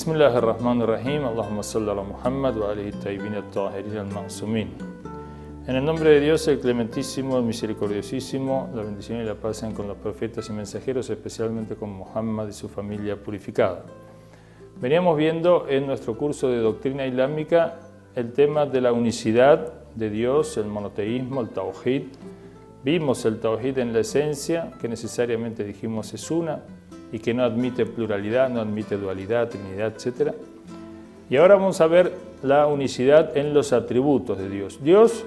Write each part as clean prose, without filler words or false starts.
Bismillahirrahmanirrahim. Allahumma salli ala Muhammad wa alihi tayyibin at-tahirin al-ma'sumin. En el nombre de Dios, el clementísimo, el misericordiosísimo, la bendición y la paz sean con los profetas y mensajeros, especialmente con Muhammad y su familia purificada. Veníamos viendo en nuestro curso de doctrina islámica el tema de la unicidad de Dios, el monoteísmo, el tawhid. Vimos el tawhid en la esencia, que necesariamente dijimos es una, y que no admite pluralidad, no admite dualidad, trinidad, etc. Y ahora vamos a ver la unicidad en los atributos de Dios. Dios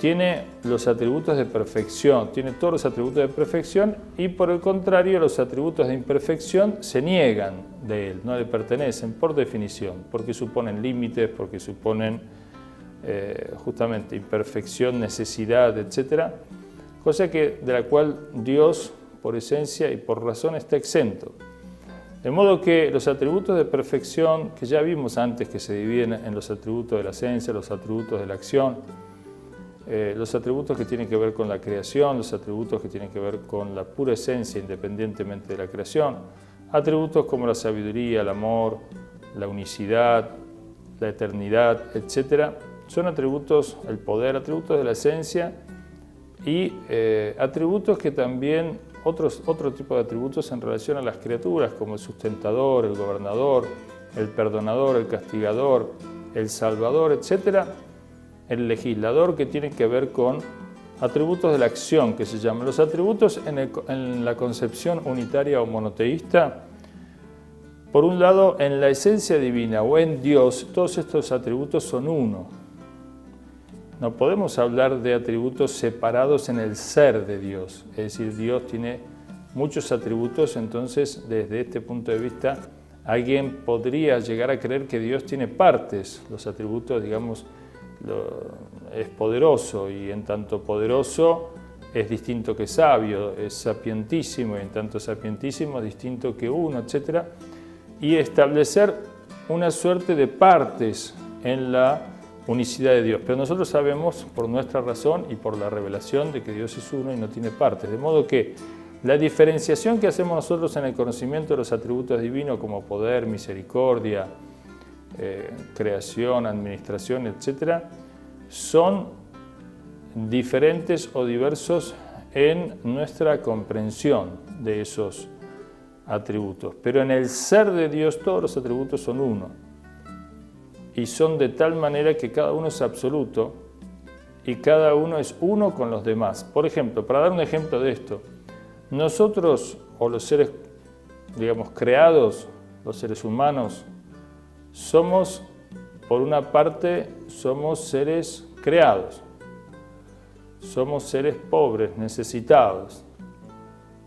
tiene los atributos de perfección, tiene todos los atributos de perfección y por el contrario los atributos de imperfección se niegan de Él, no le pertenecen por definición, porque suponen límites, porque suponen justamente imperfección, necesidad, etc. Cosa de la cual Dios por esencia y por razón está exento. De modo que los atributos de perfección, que ya vimos antes que se dividen en los atributos de la esencia, los atributos de la acción, los atributos que tienen que ver con la creación, los atributos que tienen que ver con la pura esencia independientemente de la creación, atributos como la sabiduría, el amor, la unicidad, la eternidad, etc., son atributos, el poder, atributos de la esencia y atributos que también otro tipo de atributos en relación a las criaturas, como el sustentador, el gobernador, el perdonador, el castigador, el salvador, etc. El legislador, que tiene que ver con atributos de la acción, que se llaman. Los atributos en la concepción unitaria o monoteísta, por un lado, en la esencia divina o en Dios, todos estos atributos son uno. No podemos hablar de atributos separados en el ser de Dios, es decir, Dios tiene muchos atributos, entonces desde este punto de vista alguien podría llegar a creer que Dios tiene partes, los atributos, digamos, es poderoso y en tanto poderoso es distinto que sabio, es sapientísimo y en tanto sapientísimo es distinto que uno, etc. Y establecer una suerte de partes en la unicidad de Dios, pero nosotros sabemos por nuestra razón y por la revelación de que Dios es uno y no tiene partes, de modo que la diferenciación que hacemos nosotros en el conocimiento de los atributos divinos como poder, misericordia, creación, administración, etc., son diferentes o diversos en nuestra comprensión de esos atributos, pero en el ser de Dios todos los atributos son uno. Y son de tal manera que cada uno es absoluto y cada uno es uno con los demás. Por ejemplo, para dar un ejemplo de esto, nosotros o los seres, digamos, creados, los seres humanos, somos, por una parte, somos seres creados, somos seres pobres, necesitados,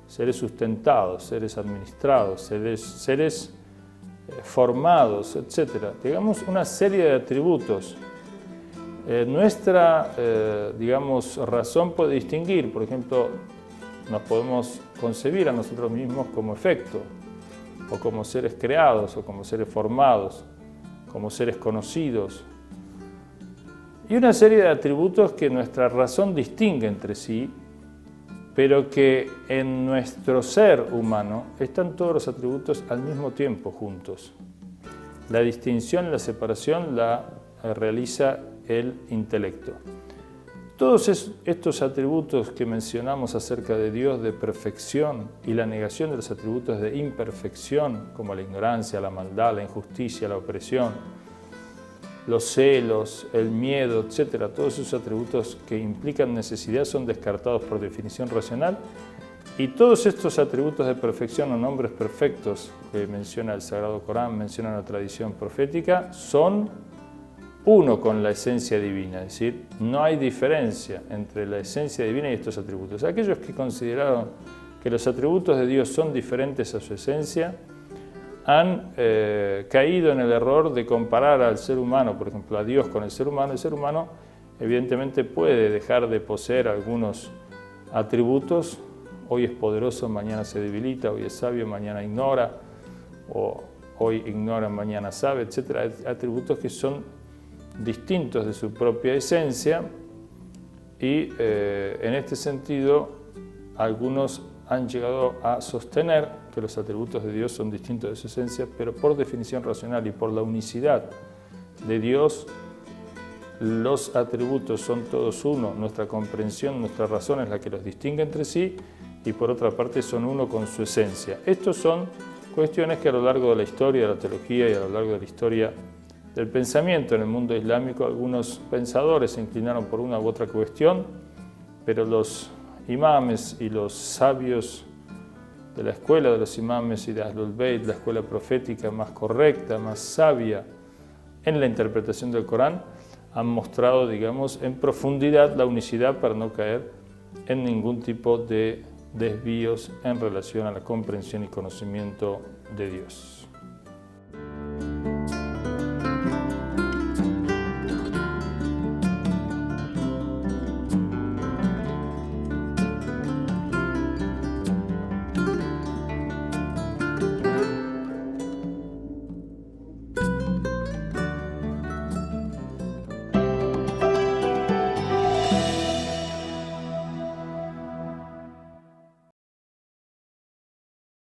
seres sustentados, seres administrados, seres formados, etc. Digamos, una serie de atributos. Nuestra, digamos, razón puede distinguir, por ejemplo, nos podemos concebir a nosotros mismos como efecto, o como seres creados, o como seres formados, como seres conocidos. Y una serie de atributos que nuestra razón distingue entre sí, pero que en nuestro ser humano están todos los atributos al mismo tiempo juntos. La distinción, la separación la realiza el intelecto. Todos estos atributos que mencionamos acerca de Dios de perfección y la negación de los atributos de imperfección, como la ignorancia, la maldad, la injusticia, la opresión, los celos, el miedo, etc., todos esos atributos que implican necesidad son descartados por definición racional y todos estos atributos de perfección o nombres perfectos que menciona el Sagrado Corán, menciona la tradición profética, son uno con la esencia divina, es decir, no hay diferencia entre la esencia divina y estos atributos. Aquellos que consideraron que los atributos de Dios son diferentes a su esencia, han caído en el error de comparar al ser humano, por ejemplo, a Dios con el ser humano. El ser humano evidentemente puede dejar de poseer algunos atributos. Hoy es poderoso, mañana se debilita, hoy es sabio, mañana ignora, o hoy ignora, mañana sabe, etc. Hay atributos que son distintos de su propia esencia y en este sentido algunos han llegado a sostener que los atributos de Dios son distintos de su esencia, pero por definición racional y por la unicidad de Dios, los atributos son todos uno, nuestra comprensión, nuestra razón es la que los distingue entre sí, y por otra parte son uno con su esencia. Estos son cuestiones que a lo largo de la historia de la teología y a lo largo de la historia del pensamiento en el mundo islámico, algunos pensadores se inclinaron por una u otra cuestión, pero los imames y los sabios de la escuela de los imames y de Ahlul Bayt, la escuela profética más correcta, más sabia en la interpretación del Corán, han mostrado, digamos, en profundidad la unicidad para no caer en ningún tipo de desvíos en relación a la comprensión y conocimiento de Dios.